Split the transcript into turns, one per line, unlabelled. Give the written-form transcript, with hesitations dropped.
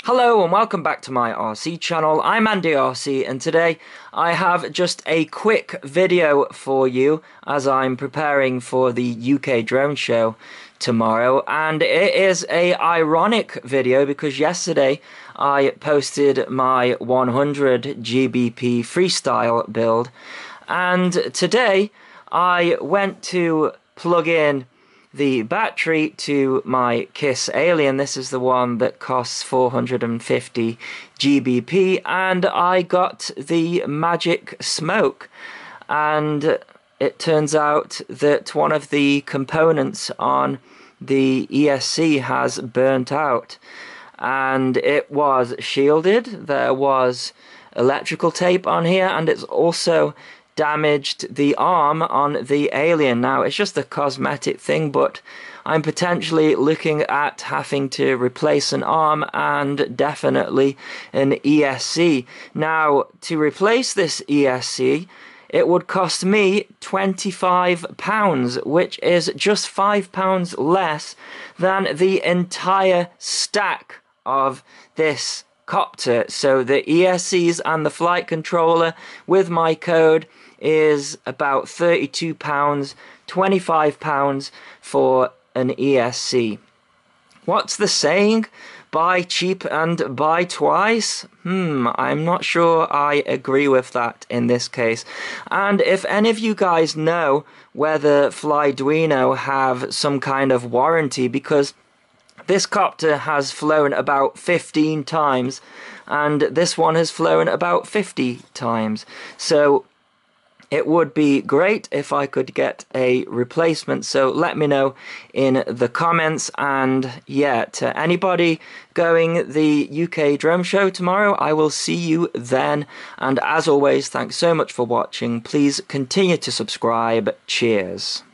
Hello and welcome back to my RC channel. I'm Andy RC and today I have just a quick video for you as I'm preparing for the UK drone show tomorrow, and it is a ironic video because yesterday I posted my 100 GBP freestyle build, and today I went to plug in the battery to my KISS Alien. This is the one that costs 450 GBP, and I got the magic smoke, and it turns out that one of the components on the ESC has burnt out, and it was shielded. There was electrical tape on here, and it's also damaged the arm on the Alien. Now, it's just a cosmetic thing, but I'm potentially looking at having to replace an arm and definitely an ESC. Now, to replace this ESC, it would cost me £25, which is just £5 less than the entire stack of this Copter. So the ESCs and the flight controller with my code is about £32, £25 for an ESC. What's the saying? Buy cheap and buy twice? I'm not sure I agree with that in this case. And if any of you guys know whether Flyduino have some kind of warranty, because this Copter has flown about 15 times, and this one has flown about 50 times. So it would be great if I could get a replacement. So let me know in the comments. And yeah, to anybody going the UK drone show tomorrow, I will see you then. And as always, thanks so much for watching. Please continue to subscribe. Cheers.